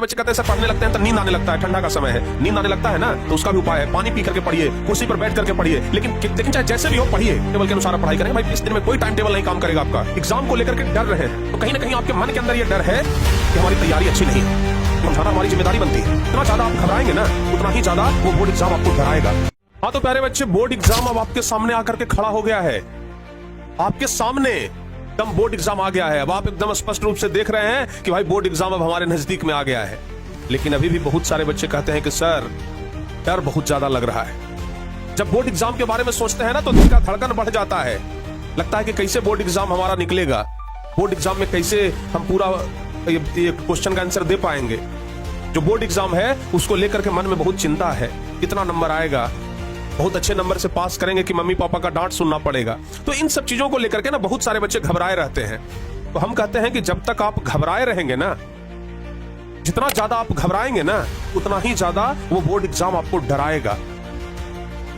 बच्चे कहते हैं सर पढ़ने लगते हैं तो नींद आने लगता है, ठंडा का समय है, नींद आने लगता है ना, तो उसका भी उपाय है, पानी पी करके पढ़िए, कुर्सी पर बैठ करके पढ़िए, लेकिन चाहे जैसे भी हो पढ़िए, टेबल के अनुसार पढ़ाई करें। भाई इस दिन में कोई टाइम टेबल नहीं काम करेगा आपका। एग्जाम को लेकर के डर रहे हैं तो कहीं ना कहीं आपके मन के अंदर ये डर है कि हमारी तैयारी अच्छी नहीं है, समझाना हमारी जिम्मेदारी बनती है। जितना ज्यादा आप घबराएंगे ना उतना ही ज्यादा वो बोर्ड एग्जाम आपको डराएगा। हाँ तो प्यारे बच्चे, बोर्ड एग्जाम अब आपके सामने आकर के खड़ा हो गया है, आपके सामने एकदम बोर्ड एग्जाम आ गया है। अब आप एकदम स्पष्ट रूप से देख रहे हैं कि भाई बोर्ड एग्जाम अब हमारे नजदीक में आ गया है। लेकिन अभी भी बहुत सारे बच्चे कहते हैं कि सर डर बहुत ज्यादा लग रहा है। जब बोर्ड एग्जाम के बारे में सोचते हैं ना तो दिल का धड़कन बढ़ जाता है, लगता है कि कैसे बोर्ड एग्जाम हमारा निकलेगा, बोर्ड एग्जाम में कैसे हम पूरा ये क्वेश्चन का आंसर दे पाएंगे। जो बोर्ड एग्जाम है उसको लेकर के मन में बहुत चिंता है, कितना नंबर आएगा, बहुत अच्छे नंबर से पास करेंगे कि मम्मी पापा का डांट सुनना पड़ेगा। तो इन सब चीजों को लेकर के ना बहुत सारे बच्चे घबराए रहते हैं। तो हम कहते हैं कि जब तक आप घबराए रहेंगे ना, जितना ज्यादा आप घबराएंगे ना उतना ही ज्यादा वो बोर्ड एग्जाम आपको डराएगा।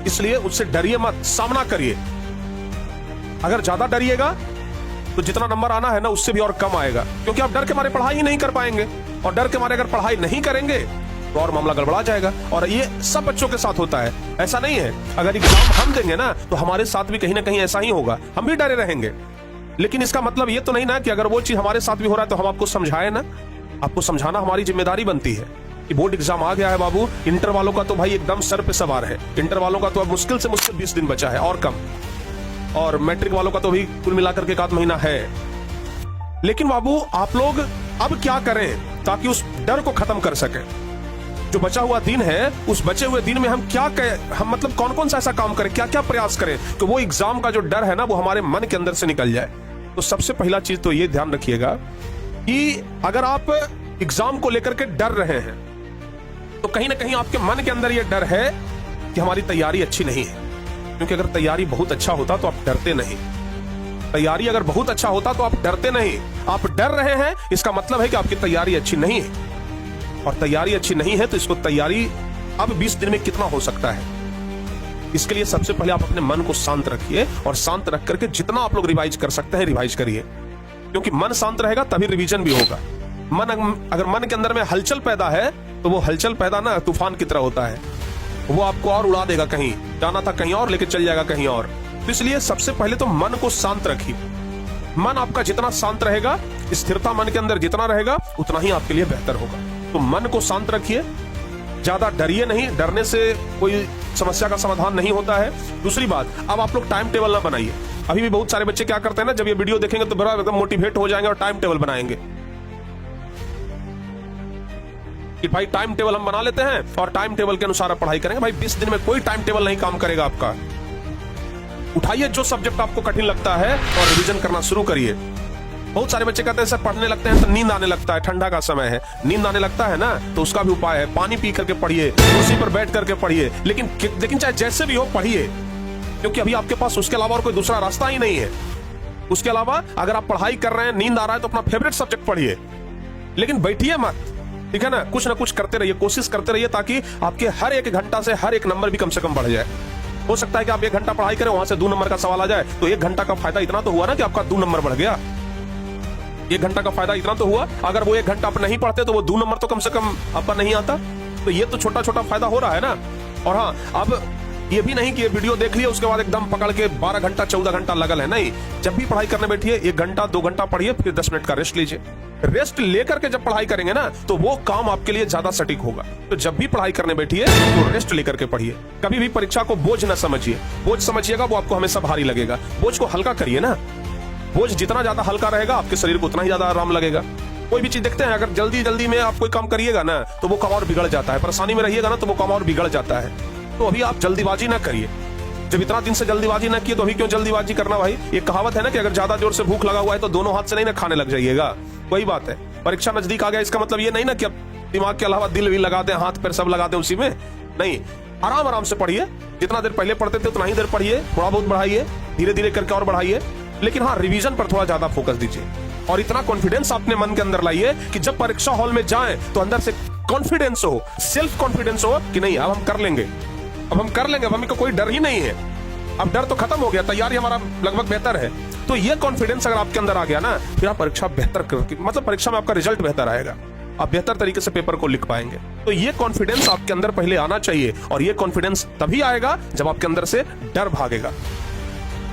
इसलिए उससे डरिए मत, सामना करिए। अगर ज्यादा डरिएगा तो जितना नंबर आना है ना उससे भी और कम आएगा, क्योंकि आप डर के मारे पढ़ाई ही नहीं कर पाएंगे, और डर के मारे अगर पढ़ाई नहीं करेंगे तो और मामला गड़बड़ा जाएगा। और ये सब बच्चों के साथ होता है, ऐसा नहीं है। अगर एग्जाम हम देंगे ना तो हमारे साथ भी कहीं ना कहीं ऐसा ही होगा, हम भी डरे रहेंगे। लेकिन इसका मतलब ये तो नहीं ना कि अगर वो चीज हमारे साथ भी हो रहा है तो हम आपको समझाए ना। आपको समझाना हमारी जिम्मेदारी बनती है कि बोर्ड एग्जाम आ गया है बाबू। इंटर वालों का तो भाई एकदम सर पे सवार है, इंटर वालों का तो अब मुश्किल से मुश्किल 20 दिन बचा है और कम, और मैट्रिक वालों का तो भी कुल मिलाकर के 1 महीना है। लेकिन बाबू आप लोग अब क्या करें ताकि उस डर को खत्म कर सके। जो बचा हुआ दिन है उस बचे हुए दिन में हम मतलब कौन कौन सा ऐसा काम करें, क्या क्या प्रयास करें कि वो एग्जाम का जो डर है ना वो हमारे मन के अंदर से निकल जाए। तो सबसे पहला चीज तो ये ध्यान रखिएगा कि अगर आप एग्जाम को लेकर के डर रहे हैं तो कहीं ना कहीं आपके मन के अंदर यह डर है कि हमारी तैयारी अच्छी नहीं है। क्योंकि अगर तैयारी बहुत अच्छा होता तो आप डरते नहीं, तैयारी अगर बहुत अच्छा होता तो आप डरते नहीं। आप डर रहे हैं इसका मतलब है कि आपकी तैयारी अच्छी नहीं है, और तैयारी अच्छी नहीं है तो इसको तैयारी अब 20 दिन में कितना हो सकता है। इसके लिए सबसे पहले आप अपने मन को शांत रखिए, और शांत रख करके जितना आप लोग रिवाइज कर सकते हैं रिवाइज करिए, क्योंकि मन शांत रहेगा तभी रिवीजन भी होगा। अगर मन के अंदर में हलचल पैदा है तो वो हलचल पैदा ना तूफान की तरह होता है, वो आपको और उड़ा देगा, कहीं जाना था कहीं और लेके चल जाएगा कहीं और। तो इसलिए सबसे पहले तो मन को शांत रखिए। मन आपका जितना शांत रहेगा, स्थिरता मन के अंदर जितना रहेगा उतना ही आपके लिए बेहतर होगा। तो मन को शांत रखिए, ज्यादा डरिए नहीं, डरने से कोई समस्या का समाधान नहीं होता है। दूसरी बात, अब आप लोग टाइम टेबल ना बनाइए। अभी भी बहुत सारे बच्चे क्या करते हैं ना, जब ये वीडियो देखेंगे तो बड़ा एकदम मोटिवेट हो जाएंगे और टाइम टेबल बनाएंगे कि भाई टाइम टेबल हम बना लेते हैं और टाइम टेबल के अनुसार पढ़ाई करेंगे। भाई 20 दिन में कोई टाइम टेबल नहीं काम करेगा आपका। उठाइए जो सब्जेक्ट आपको कठिन लगता है और रिवीजन करना शुरू करिए। बहुत सारे बच्चे कहते हैं सर पढ़ने लगते हैं तो नींद आने लगता है, ठंडा का समय है, नींद आने लगता है ना, तो उसका भी उपाय है, पानी पी करके पढ़िए, कुर्सी पर बैठ करके पढ़िए, लेकिन चाहे जैसे भी हो पढ़िए, क्योंकि अभी आपके पास उसके अलावा और कोई दूसरा रास्ता ही नहीं है। उसके अलावा अगर आप पढ़ाई कर रहे हैं, नींद आ रहा है तो अपना फेवरेट सब्जेक्ट पढ़िए, लेकिन बैठिए मत, ठीक है ना। कुछ करते रहिए, कोशिश करते रहिए, ताकि आपके हर एक घंटा से हर एक नंबर भी कम से कम बढ़ जाए। हो सकता है कि आप 1 घंटा पढ़ाई करें, वहां से 2 नंबर का सवाल आ जाए, तो 1 घंटा का फायदा इतना तो हुआ ना कि आपका 2 नंबर बढ़ गया। 1 घंटा का फायदा इतना तो हुआ। अगर वो 1 घंटा आप नहीं पढ़ते तो वो 2 नंबर तो कम से कम आपका नहीं आता। तो ये तो छोटा छोटा फायदा हो रहा है ना। और हाँ, अब ये भी नहीं कि ये वीडियो देख लिया उसके बाद एकदम पकड़ के 12 घंटा 14 घंटा लगल है, नहीं। जब भी पढ़ाई करने बैठिए 1 घंटा 2 घंटा पढ़िए, फिर 10 मिनट का रेस्ट लीजिए। रेस्ट लेकर के जब पढ़ाई करेंगे ना तो वो काम आपके लिए ज्यादा सटीक होगा। तो जब भी पढ़ाई करने बैठिए तो रेस्ट लेकर के पढ़िए। कभी भी परीक्षा को बोझ न समझिए, बोझ समझिएगा वो आपको हमेशा भारी लगेगा। बोझ को हल्का करिए ना, बोझ जितना ज्यादा हल्का रहेगा आपके शरीर को उतना ही ज्यादा आराम लगेगा। कोई भी चीज देखते हैं, अगर जल्दी जल्दी में आप कोई काम करिएगा ना तो वो काम और बिगड़ जाता है, परेशानी में रहिएगा ना तो वो काम और बिगड़ जाता है। तो अभी आप जल्दीबाजी ना करिए। जब इतना दिन से जल्दीबाजी ना किए तो अभी क्यों जल्दीबाजी करना भाई। ये कहावत है ना कि अगर ज्यादा जोर से भूख लगा हुआ है तो दोनों हाथ से नहीं ना खाने लग जाइएगा। वही बात है, परीक्षा नजदीक आ गया इसका मतलब ये नहीं ना कि अब दिमाग के अलावा दिल भी लगा दें, हाथ पैर सब लगा दें उसी में, नहीं। आराम आराम से पढ़िए, जितना देर पहले पढ़ते थे उतना ही देर पढ़िए, थोड़ा बहुत बढ़ाइए, धीरे धीरे करके और बढ़ाइए। लेकिन हाँ, रिवीजन पर थोड़ा ज्यादा फोकस दीजिए, और इतना कॉन्फिडेंस अपने मन के अंदर लाइए कि जब परीक्षा हॉल में जाएं तो अंदर से कॉन्फिडेंस हो, सेल्फ कॉन्फिडेंस हो कि नहीं अब हम कर लेंगे, अब हम कर लेंगे, अब हमें कोई डर ही नहीं है, अब डर तो खत्म हो गया, तैयारी हमारा लगभग बेहतर है। तो ये कॉन्फिडेंस अगर आपके अंदर आ गया ना, फिर आप परीक्षा बेहतर करके, मतलब परीक्षा में आपका रिजल्ट बेहतर आएगा। आप बेहतर तरीके से पेपर को लिख पाएंगे। तो ये कॉन्फिडेंस आपके अंदर पहले आना चाहिए, और ये कॉन्फिडेंस तभी आएगा जब आपके अंदर से डर भागेगा।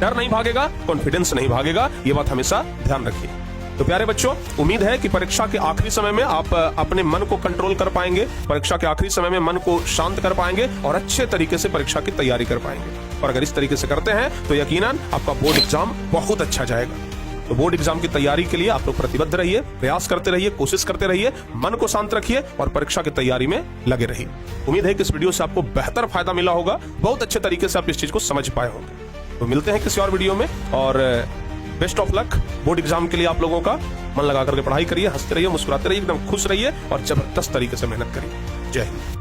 डर नहीं भागेगा, कॉन्फिडेंस नहीं भागेगा, ये बात हमेशा ध्यान रखिए। तो प्यारे बच्चों, उम्मीद है कि परीक्षा के आखिरी समय में आप अपने मन को कंट्रोल कर पाएंगे, परीक्षा के आखिरी समय में मन को शांत कर पाएंगे और अच्छे तरीके से परीक्षा की तैयारी कर पाएंगे। और अगर इस तरीके से करते हैं तो यकीनन आपका बोर्ड एग्जाम बहुत अच्छा जाएगा। तो बोर्ड एग्जाम की तैयारी के लिए आप लोग प्रतिबद्ध रहिए, प्रयास करते रहिए, कोशिश करते रहिए, मन को शांत रखिए और परीक्षा की तैयारी में लगे रहिए। उम्मीद है कि इस वीडियो से आपको बेहतर फायदा मिला होगा, बहुत अच्छे तरीके से आप इस चीज को समझ पाए होंगे। तो मिलते हैं किसी और वीडियो में, और best of luck board exam के लिए। आप लोगों का मन लगा करके पढ़ाई करिए, हंसते रहिए, मुस्कुराते रहिए, एकदम खुश रहिए और जबरदस्त तरीके से मेहनत करिए। जय हिंद।